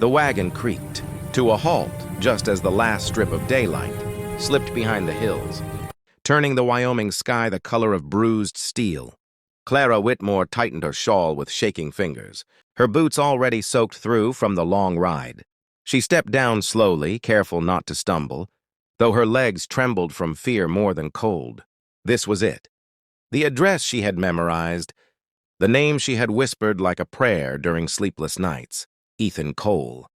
The wagon creaked to a halt just as the last strip of daylight slipped behind the hills, turning the Wyoming sky the color of bruised steel. Clara Whitmore tightened her shawl with shaking fingers, her boots already soaked through from the long ride. She stepped down slowly, careful not to stumble, though her legs trembled from fear more than cold. This was it. The address she had memorized, the name she had whispered like a prayer during sleepless nights. Ethan Cole,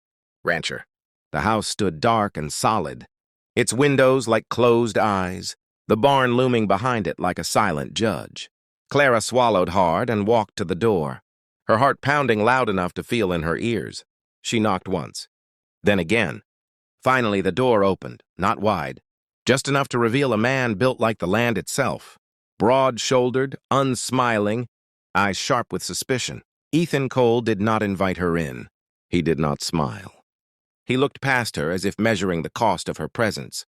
rancher. The house stood dark and solid, its windows like closed eyes, the barn looming behind it like a silent judge. Clara swallowed hard and walked to the door, her heart pounding loud enough to feel in her ears. She knocked once, then again. Finally, the door opened, not wide, just enough to reveal a man built like the land itself, broad-shouldered, unsmiling, eyes sharp with suspicion. Ethan Cole did not invite her in. He did not smile. He looked past her as if measuring the cost of her presence.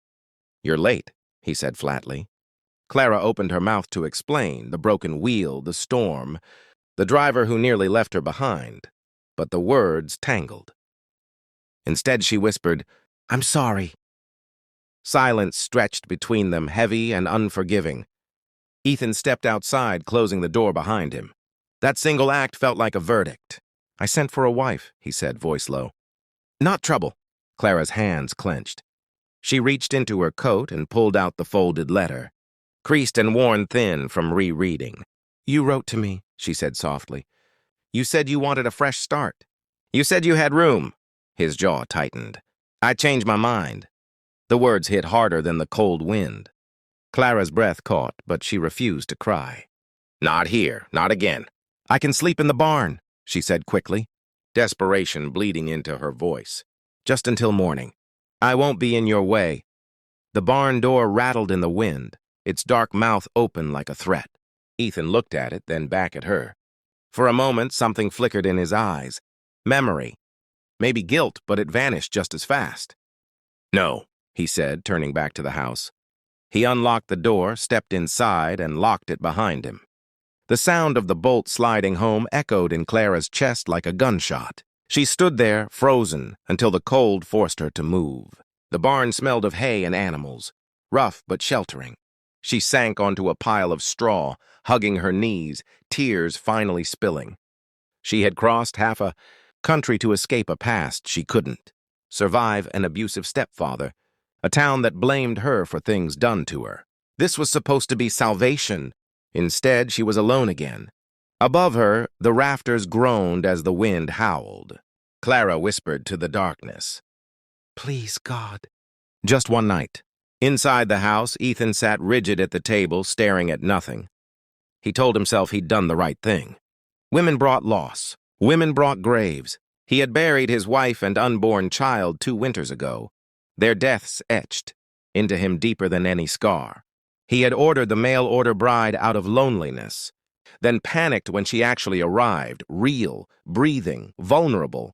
"You're late," he said flatly. Clara opened her mouth to explain, the broken wheel, the storm, the driver who nearly left her behind, but the words tangled. Instead, she whispered, "I'm sorry." Silence stretched between them, heavy and unforgiving. Ethan stepped outside, closing the door behind him. That single act felt like a verdict. "I sent for a wife," he said, voice low. "Not trouble." Clara's hands clenched. She reached into her coat and pulled out the folded letter, creased and worn thin from rereading. "You wrote to me," she said softly. "You said you wanted a fresh start. You said you had room." His jaw tightened. "I changed my mind." The words hit harder than the cold wind. Clara's breath caught, but she refused to cry. "Not here, not again." "I can sleep in the barn," she said quickly, desperation bleeding into her voice. "Just until morning. I won't be in your way." The barn door rattled in the wind, its dark mouth open like a threat. Ethan looked at it, then back at her. For a moment, something flickered in his eyes. Memory. Maybe guilt, but it vanished just as fast. "No," he said, turning back to the house. He unlocked the door, stepped inside, and locked it behind him. The sound of the bolt sliding home echoed in Clara's chest like a gunshot. She stood there, frozen, until the cold forced her to move. The barn smelled of hay and animals, rough but sheltering. She sank onto a pile of straw, hugging her knees, tears finally spilling. She had crossed half a country to escape a past she couldn't, survive an abusive stepfather, a town that blamed her for things done to her. This was supposed to be salvation. Instead, she was alone again. Above her, the rafters groaned as the wind howled. Clara whispered to the darkness, "Please, God." Just one night. Inside the house, Ethan sat rigid at the table, staring at nothing. He told himself he'd done the right thing. Women brought loss. Women brought graves. He had buried his wife and unborn child 2 winters ago, their deaths etched into him deeper than any scar. He had ordered the mail-order bride out of loneliness, then panicked when she actually arrived, real, breathing, vulnerable.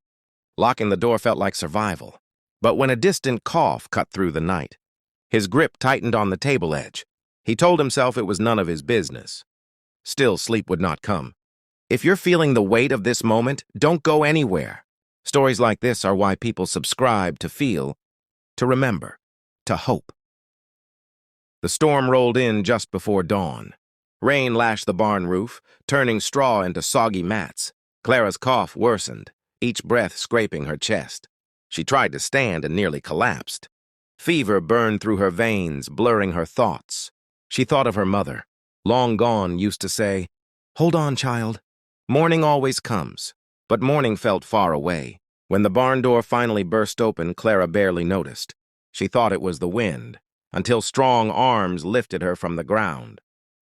Locking the door felt like survival. But when a distant cough cut through the night, his grip tightened on the table edge. He told himself it was none of his business. Still, sleep would not come. If you're feeling the weight of this moment, don't go anywhere. Stories like this are why people subscribe to feel, to remember, to hope. The storm rolled in just before dawn. Rain lashed the barn roof, turning straw into soggy mats. Clara's cough worsened, each breath scraping her chest. She tried to stand and nearly collapsed. Fever burned through her veins, blurring her thoughts. She thought of her mother, long gone, used to say, "Hold on, child. Morning always comes." But morning felt far away. When the barn door finally burst open, Clara barely noticed. She thought it was the wind, until strong arms lifted her from the ground.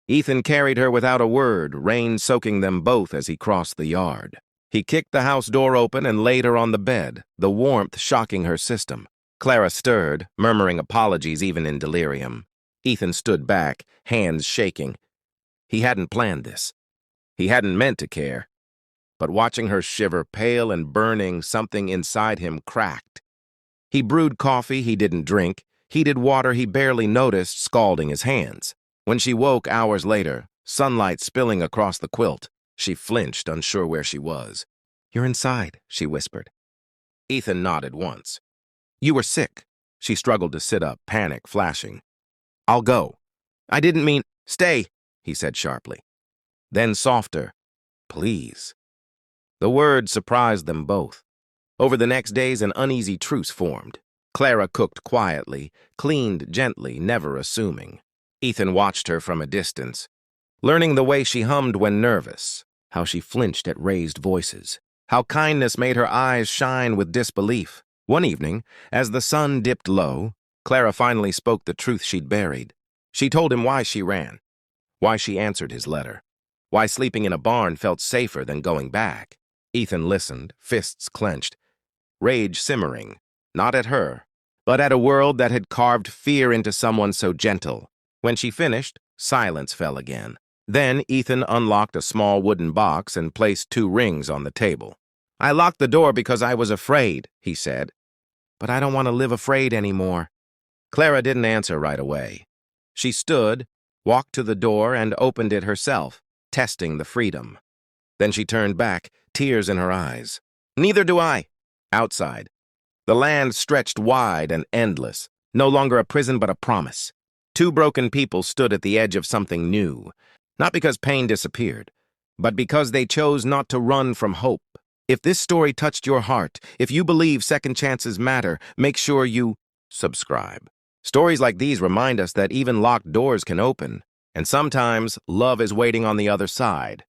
Ethan carried her without a word, rain soaking them both as he crossed the yard. He kicked the house door open and laid her on the bed, the warmth shocking her system. Clara stirred, murmuring apologies even in delirium. Ethan stood back, hands shaking. He hadn't planned this. He hadn't meant to care. But watching her shiver, pale and burning, something inside him cracked. He brewed coffee he didn't drink, heated water he barely noticed scalding his hands. When she woke hours later, sunlight spilling across the quilt, she flinched, unsure where she was. "You're inside," she whispered. Ethan nodded once. You were sick. She struggled to sit up, panic flashing. I'll go. I didn't mean— Stay, he said sharply. Then softer. Please. The word surprised them both. Over the next days, an uneasy truce formed. Clara cooked quietly, cleaned gently, never assuming. Ethan watched her from a distance, learning the way she hummed when nervous, how she flinched at raised voices, how kindness made her eyes shine with disbelief. One evening, as the sun dipped low, Clara finally spoke the truth she'd buried. She told him why she ran, why she answered his letter, why sleeping in a barn felt safer than going back. Ethan listened, fists clenched, rage simmering, not at her, but at a world that had carved fear into someone so gentle. When she finished, silence fell again. Then Ethan unlocked a small wooden box and placed 2 rings on the table. I locked the door because I was afraid, he said. But I don't want to live afraid anymore. Clara didn't answer right away. She stood, walked to the door, and opened it herself, testing the freedom. Then she turned back, tears in her eyes. Neither do I. Outside, the land stretched wide and endless, no longer a prison but a promise. 2 broken people stood at the edge of something new, not because pain disappeared, but because they chose not to run from hope. If this story touched your heart, if you believe second chances matter, make sure you subscribe. Stories like these remind us that even locked doors can open, and sometimes love is waiting on the other side.